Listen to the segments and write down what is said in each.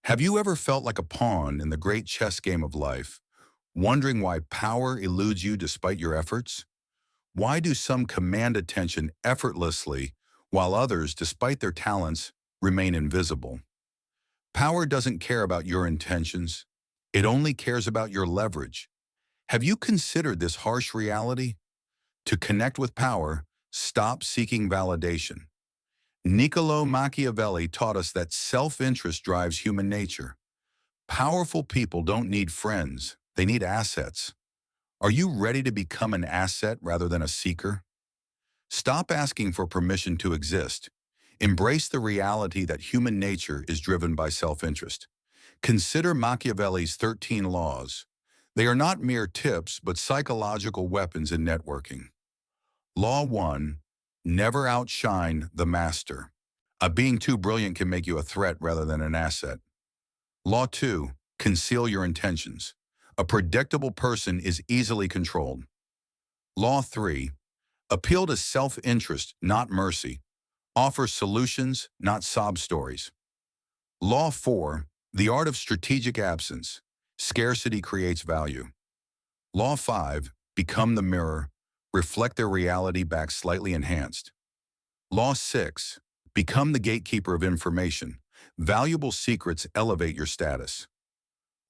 Have you ever felt like a pawn in the great chess game of life, wondering why power eludes you despite your efforts? Why do some command attention effortlessly, while others, despite their talents, remain invisible? Power doesn't care about your intentions. It only cares about your leverage. Have you considered this harsh reality? To connect with power, stop seeking validation. Niccolo Machiavelli taught us that self-interest drives human nature. Powerful people don't need friends, they need assets. Are you ready to become an asset rather than a seeker? Stop asking for permission to exist. Embrace the reality that human nature is driven by self-interest. Consider Machiavelli's 13 laws. They are not mere tips, but psychological weapons in networking. Law 1. Never outshine the master. Being too brilliant can make you a threat rather than an asset. Law 2. Conceal your intentions. A predictable person is easily controlled. Law 3. Appeal to self-interest, not mercy. Offer solutions, not sob stories. Law 4. The art of strategic absence. Scarcity creates value. Law 5. Become the mirror. Reflect their reality back slightly enhanced. Law 6. Become the gatekeeper of information. Valuable secrets elevate your status.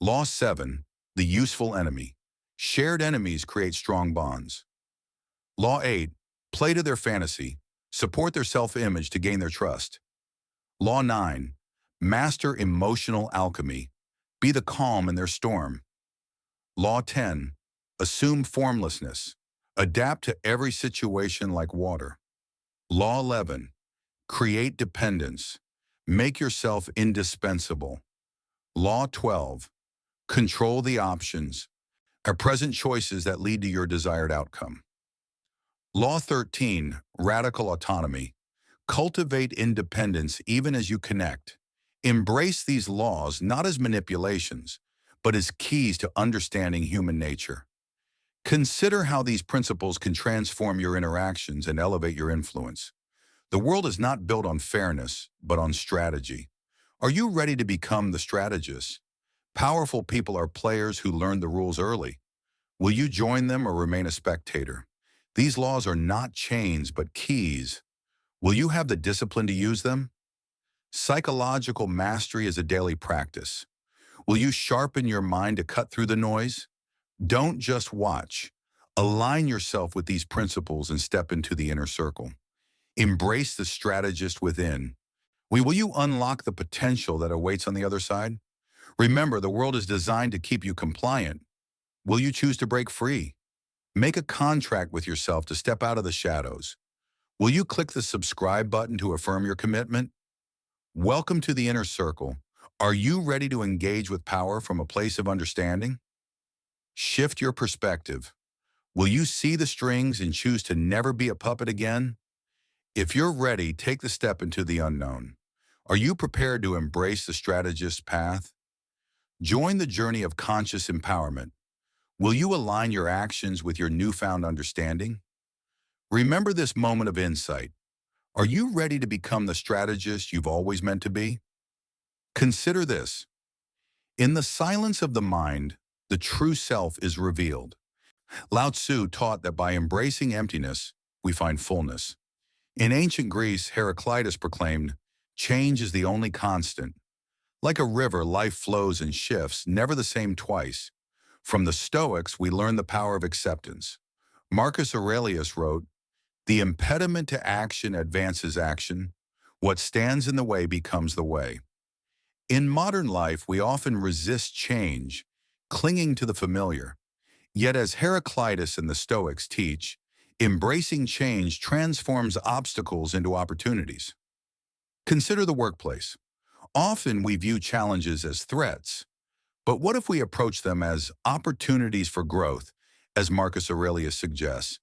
Law 7. The useful enemy. Shared enemies create strong bonds. Law 8. Play to their fantasy. Support their self-image to gain their trust. Law 9. Master emotional alchemy. Be the calm in their storm. Law 10. Assume formlessness. Adapt to every situation like water. Law 11. Create dependence. Make yourself indispensable. Law 12. Control the options. Are present choices that lead to your desired outcome. Law 13. Radical autonomy. Cultivate independence even as you connect. Embrace these laws not as manipulations, but as keys to understanding human nature. Consider how these principles can transform your interactions and elevate your influence. The world is not built on fairness, but on strategy. Are you ready to become the strategist? Powerful people are players who learn the rules early. Will you join them or remain a spectator? These laws are not chains, but keys. Will you have the discipline to use them? Psychological mastery is a daily practice. Will you sharpen your mind to cut through the noise? Don't just watch. Align yourself with these principles and step into the inner circle. Embrace the strategist within. Will you unlock the potential that awaits on the other side? Remember, the world is designed to keep you compliant. Will you choose to break free? Make a contract with yourself to step out of the shadows. Will you click the subscribe button to affirm your commitment? Welcome to the inner circle. Are you ready to engage with power from a place of understanding? Shift your perspective. Will you see the strings and choose to never be a puppet again? If you're ready, take the step into the unknown. Are you prepared to embrace the strategist's path? Join the journey of conscious empowerment. Will you align your actions with your newfound understanding? Remember this moment of insight. Are you ready to become the strategist you've always meant to be? Consider this. In the silence of the mind, the true self is revealed. Lao Tzu taught that by embracing emptiness, we find fullness. In ancient Greece, Heraclitus proclaimed, "Change is the only constant. Like a river, life flows and shifts, never the same twice." From the Stoics, we learn the power of acceptance. Marcus Aurelius wrote, "The impediment to action advances action. What stands in the way becomes the way." In modern life, we often resist change, clinging to the familiar. Yet as Heraclitus and the Stoics teach, embracing change transforms obstacles into opportunities. Consider the workplace. Often we view challenges as threats, but what if we approach them as opportunities for growth, as Marcus Aurelius suggests?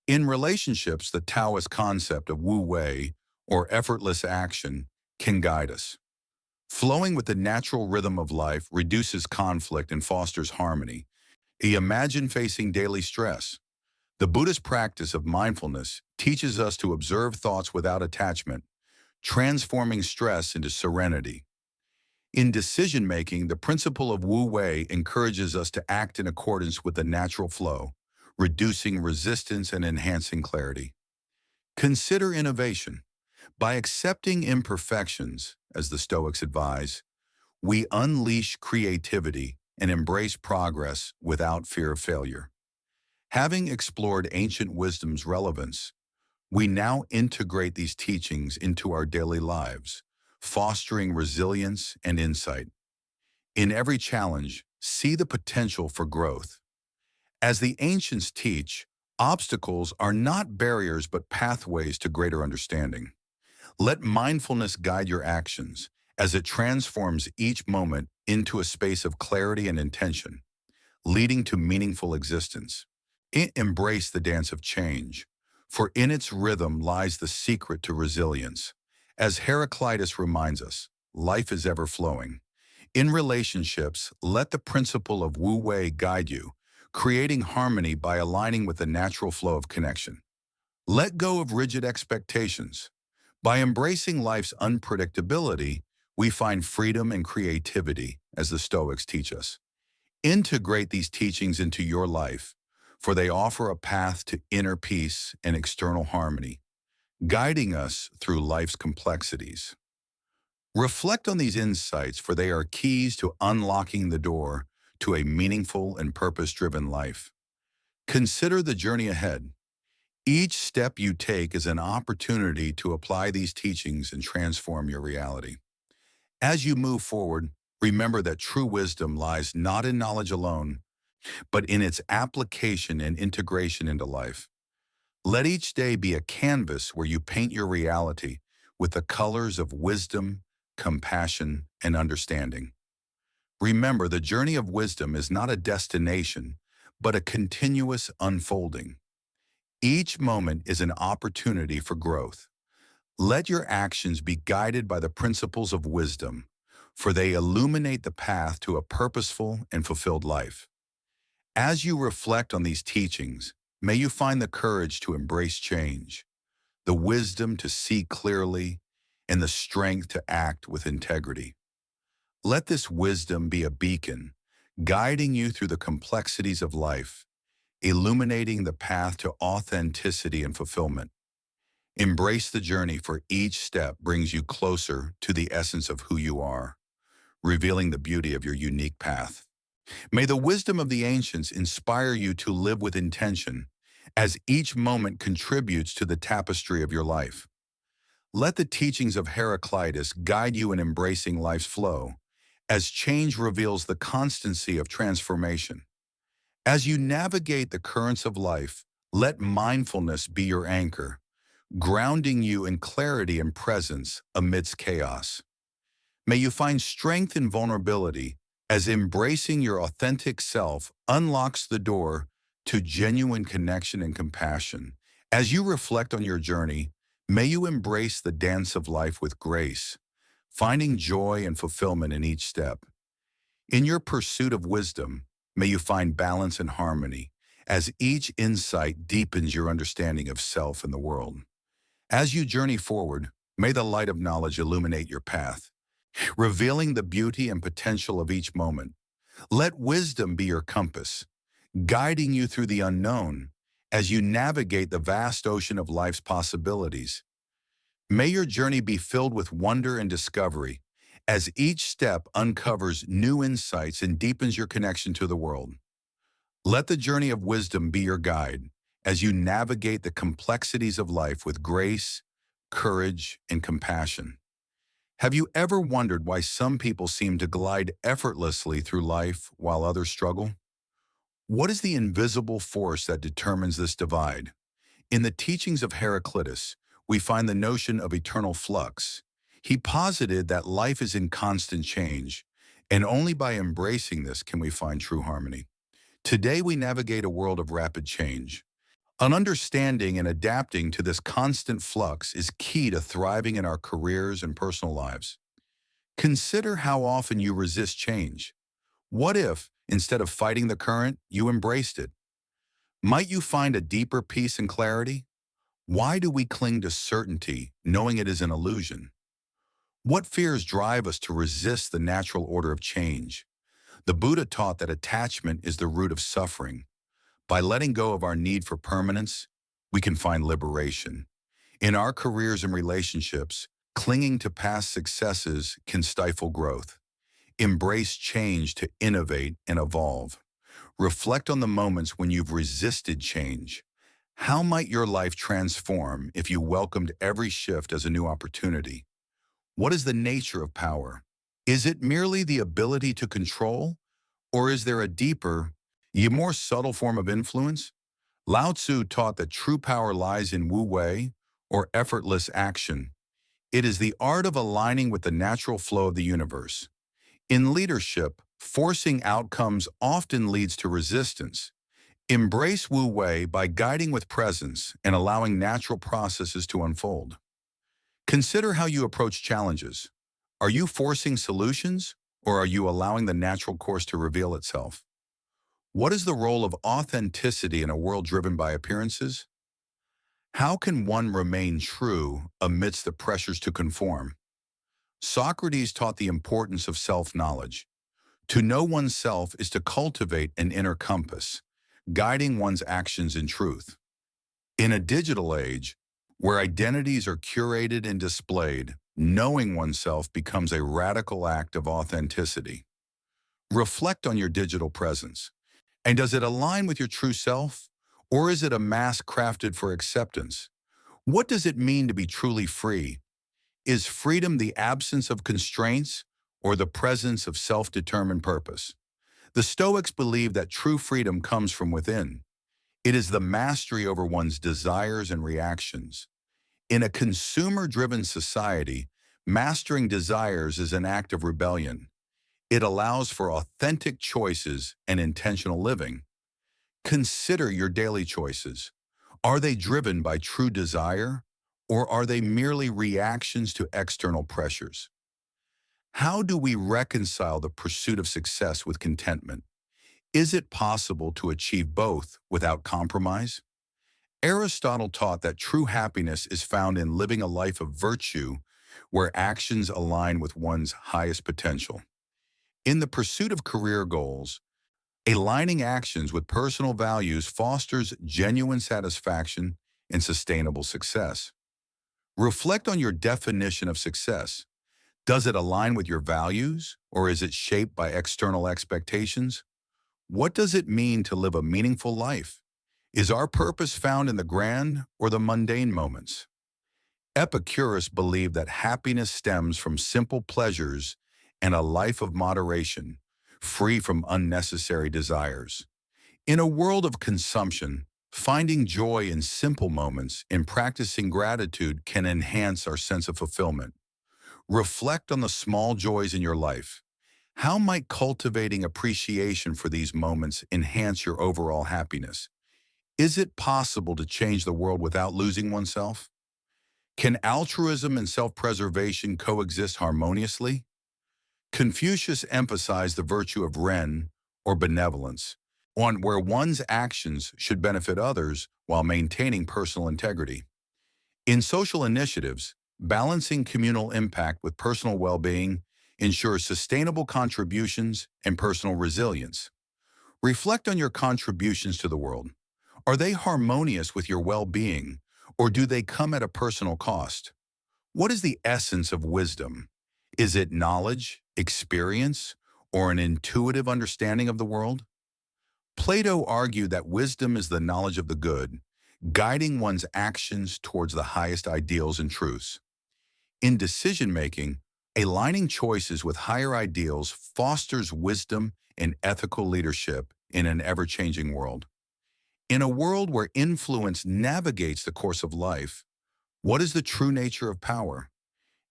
In relationships, the Taoist concept of wu wei, or effortless action, can guide us. Flowing with the natural rhythm of life reduces conflict and fosters harmony. Imagine facing daily stress. The Buddhist practice of mindfulness teaches us to observe thoughts without attachment, transforming stress into serenity. In decision-making, the principle of Wu Wei encourages us to act in accordance with the natural flow, reducing resistance and enhancing clarity. Consider innovation. By accepting imperfections, as the Stoics advise, we unleash creativity and embrace progress without fear of failure. Having explored ancient wisdom's relevance, we now integrate these teachings into our daily lives, fostering resilience and insight. In every challenge, see the potential for growth. As the ancients teach, obstacles are not barriers but pathways to greater understanding. Let mindfulness guide your actions as it transforms each moment into a space of clarity and intention, leading to meaningful existence. Embrace the dance of change, for in its rhythm lies the secret to resilience. As Heraclitus reminds us, life is ever flowing. In relationships, let the principle of Wu Wei guide you, creating harmony by aligning with the natural flow of connection. Let go of rigid expectations. By embracing life's unpredictability, we find freedom and creativity, as the Stoics teach us. Integrate these teachings into your life, for they offer a path to inner peace and external harmony, guiding us through life's complexities. Reflect on these insights, for they are keys to unlocking the door to a meaningful and purpose-driven life. Consider the journey ahead. Each step you take is an opportunity to apply these teachings and transform your reality. As you move forward, remember that true wisdom lies not in knowledge alone, but in its application and integration into life. Let each day be a canvas where you paint your reality with the colors of wisdom, compassion, and understanding. Remember, the journey of wisdom is not a destination, but a continuous unfolding. Each moment is an opportunity for growth. Let your actions be guided by the principles of wisdom, for they illuminate the path to a purposeful and fulfilled life. As you reflect on these teachings, may you find the courage to embrace change, the wisdom to see clearly, and the strength to act with integrity. Let this wisdom be a beacon, guiding you through the complexities of life, illuminating the path to authenticity and fulfillment. Embrace the journey, for each step brings you closer to the essence of who you are, revealing the beauty of your unique path. May the wisdom of the ancients inspire you to live with intention, as each moment contributes to the tapestry of your life. Let the teachings of Heraclitus guide you in embracing life's flow, as change reveals the constancy of transformation. As you navigate the currents of life, let mindfulness be your anchor, grounding you in clarity and presence amidst chaos. May you find strength in vulnerability, as embracing your authentic self unlocks the door to genuine connection and compassion. As you reflect on your journey, may you embrace the dance of life with grace, finding joy and fulfillment in each step. In your pursuit of wisdom, may you find balance and harmony, as each insight deepens your understanding of self and the world. As you journey forward, may the light of knowledge illuminate your path, revealing the beauty and potential of each moment. Let wisdom be your compass, guiding you through the unknown as you navigate the vast ocean of life's possibilities. May your journey be filled with wonder and discovery, as each step uncovers new insights and deepens your connection to the world. Let the journey of wisdom be your guide, as you navigate the complexities of life with grace, courage, and compassion. Have you ever wondered why some people seem to glide effortlessly through life while others struggle? What is the invisible force that determines this divide? In the teachings of Heraclitus, we find the notion of eternal flux. He posited that life is in constant change, and only by embracing this can we find true harmony. Today we navigate a world of rapid change. An understanding and adapting to this constant flux is key to thriving in our careers and personal lives. Consider how often you resist change. What if, instead of fighting the current, you embraced it? Might you find a deeper peace and clarity? Why do we cling to certainty, knowing it is an illusion? What fears drive us to resist the natural order of change? The Buddha taught that attachment is the root of suffering. By letting go of our need for permanence, we can find liberation. In our careers and relationships, clinging to past successes can stifle growth. Embrace change to innovate and evolve. Reflect on the moments when you've resisted change. How might your life transform if you welcomed every shift as a new opportunity? What is the nature of power? Is it merely the ability to control, or is there a deeper, yet more subtle form of influence? Lao Tzu taught that true power lies in wu wei, or effortless action. It is the art of aligning with the natural flow of the universe. In leadership, forcing outcomes often leads to resistance. Embrace wu wei by guiding with presence and allowing natural processes to unfold. Consider how you approach challenges. Are you forcing solutions, or are you allowing the natural course to reveal itself? What is the role of authenticity in a world driven by appearances? How can one remain true amidst the pressures to conform? Socrates taught the importance of self-knowledge. To know oneself is to cultivate an inner compass, guiding one's actions in truth. In a digital age, where identities are curated and displayed, knowing oneself becomes a radical act of authenticity. Reflect on your digital presence. And does it align with your true self, or is it a mask crafted for acceptance? What does it mean to be truly free? Is freedom the absence of constraints or the presence of self-determined purpose? The Stoics believe that true freedom comes from within. It is the mastery over one's desires and reactions. In a consumer-driven society, mastering desires is an act of rebellion. It allows for authentic choices and intentional living. Consider your daily choices. Are they driven by true desire, or are they merely reactions to external pressures? How do we reconcile the pursuit of success with contentment? Is it possible to achieve both without compromise? Aristotle taught that true happiness is found in living a life of virtue where actions align with one's highest potential. In the pursuit of career goals, aligning actions with personal values fosters genuine satisfaction and sustainable success. Reflect on your definition of success. Does it align with your values, or is it shaped by external expectations? What does it mean to live a meaningful life? Is our purpose found in the grand or the mundane moments? Epicurus believed that happiness stems from simple pleasures and a life of moderation, free from unnecessary desires. In a world of consumption, finding joy in simple moments and practicing gratitude can enhance our sense of fulfillment. Reflect on the small joys in your life. How might cultivating appreciation for these moments enhance your overall happiness? Is it possible to change the world without losing oneself? Can altruism and self-preservation coexist harmoniously? Confucius emphasized the virtue of ren, or benevolence, on where one's actions should benefit others while maintaining personal integrity. In social initiatives, balancing communal impact with personal well-being ensures sustainable contributions and personal resilience. Reflect on your contributions to the world. Are they harmonious with your well-being, or do they come at a personal cost? What is the essence of wisdom? Is it knowledge, experience, or an intuitive understanding of the world? Plato argued that wisdom is the knowledge of the good, guiding one's actions towards the highest ideals and truths. In decision-making, aligning choices with higher ideals fosters wisdom and ethical leadership in an ever-changing world. In a world where influence navigates the course of life, what is the true nature of power?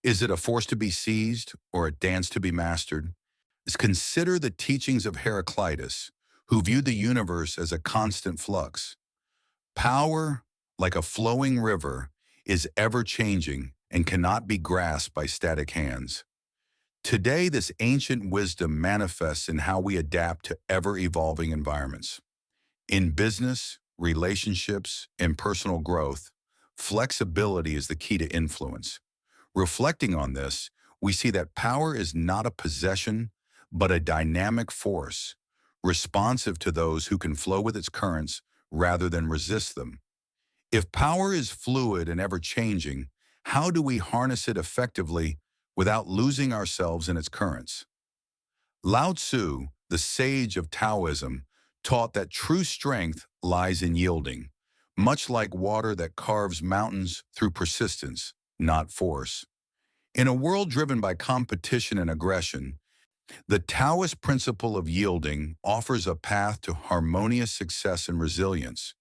Is it a force to be seized or a dance to be mastered? Consider the teachings of Heraclitus, who viewed the universe as a constant flux. Power, like a flowing river, is ever-changing and cannot be grasped by static hands. Today, this ancient wisdom manifests in how we adapt to ever-evolving environments. In business, relationships, and personal growth, flexibility is the key to influence. Reflecting on this, we see that power is not a possession, but a dynamic force, responsive to those who can flow with its currents rather than resist them. If power is fluid and ever-changing, how do we harness it effectively without losing ourselves in its currents? Lao Tzu, the sage of Taoism, taught that true strength lies in yielding, much like water that carves mountains through persistence, not force. In a world driven by competition and aggression, the Taoist principle of yielding offers a path to harmonious success and resilience.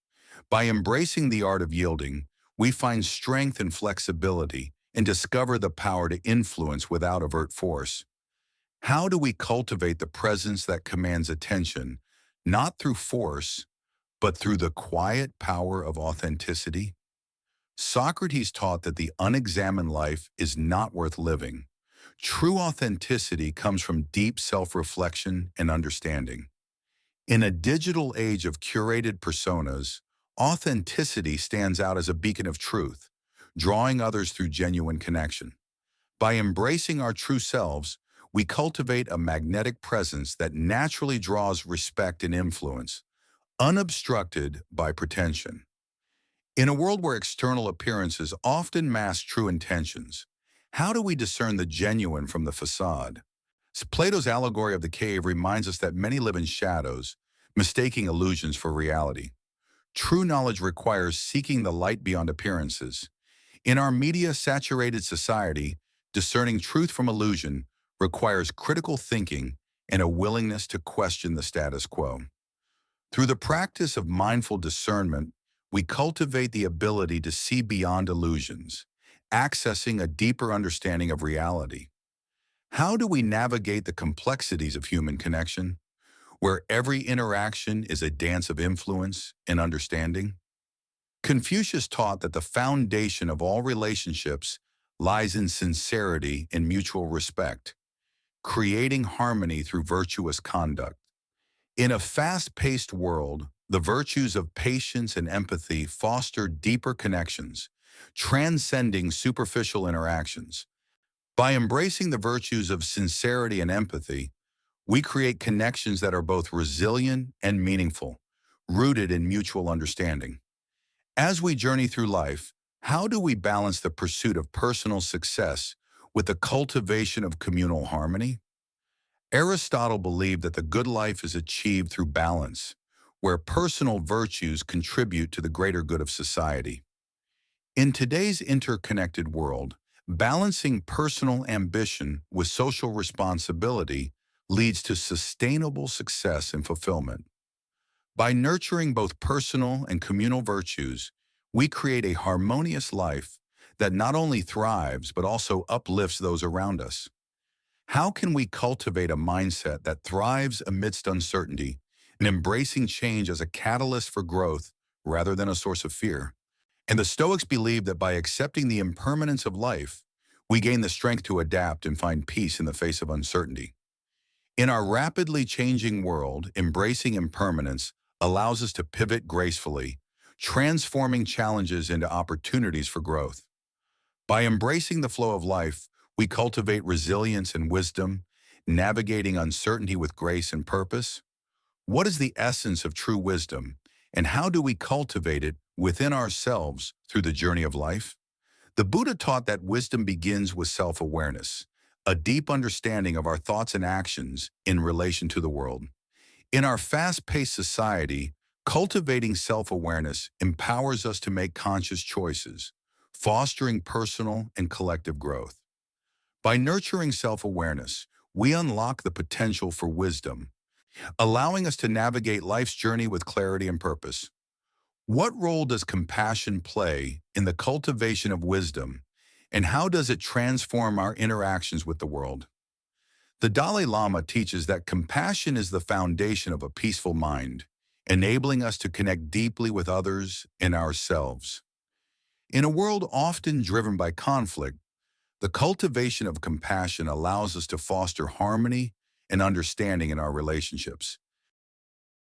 By embracing the art of yielding, we find strength and flexibility and discover the power to influence without overt force. How do we cultivate the presence that commands attention, not through force, but through the quiet power of authenticity? Socrates taught that the unexamined life is not worth living. True authenticity comes from deep self-reflection and understanding. In a digital age of curated personas, authenticity stands out as a beacon of truth, drawing others through genuine connection. By embracing our true selves, we cultivate a magnetic presence that naturally draws respect and influence, unobstructed by pretension. In a world where external appearances often mask true intentions, how do we discern the genuine from the facade? Plato's allegory of the cave reminds us that many live in shadows, mistaking illusions for reality. True knowledge requires seeking the light beyond appearances. In our media-saturated society, discerning truth from illusion requires critical thinking and a willingness to question the status quo. Through the practice of mindful discernment, we cultivate the ability to see beyond illusions, accessing a deeper understanding of reality. How do we navigate the complexities of human connection, where every interaction is a dance of influence and understanding? Confucius taught that the foundation of all relationships lies in sincerity and mutual respect, creating harmony through virtuous conduct. In a fast-paced world, the virtues of patience and empathy foster deeper connections, transcending superficial interactions. By embracing the virtues of sincerity and empathy, we create connections that are both resilient and meaningful, rooted in mutual understanding. As we journey through life, how do we balance the pursuit of personal success with the cultivation of communal harmony? Aristotle believed that the good life is achieved through balance, where personal virtues contribute to the greater good of society. In today's interconnected world, balancing personal ambition with social responsibility leads to sustainable success and fulfillment. By nurturing both personal and communal virtues, we create a harmonious life that not only thrives but also uplifts those around us. How can we cultivate a mindset that thrives amidst uncertainty and embracing change as a catalyst for growth rather than a source of fear? And the Stoics believed that by accepting the impermanence of life, we gain the strength to adapt and find peace in the face of uncertainty. In our rapidly changing world, embracing impermanence allows us to pivot gracefully, transforming challenges into opportunities for growth. By embracing the flow of life, we cultivate resilience and wisdom, navigating uncertainty with grace and purpose. What is the essence of true wisdom, and how do we cultivate it within ourselves through the journey of life? The Buddha taught that wisdom begins with self-awareness, a deep understanding of our thoughts and actions in relation to the world. In our fast-paced society, cultivating self-awareness empowers us to make conscious choices, fostering personal and collective growth. By nurturing self-awareness, we unlock the potential for wisdom, allowing us to navigate life's journey with clarity and purpose. What role does compassion play in the cultivation of wisdom, and how does it transform our interactions with the world? The Dalai Lama teaches that compassion is the foundation of a peaceful mind, enabling us to connect deeply with others and ourselves. In a world often driven by conflict, the cultivation of compassion allows us to foster harmony and understanding in our relationships.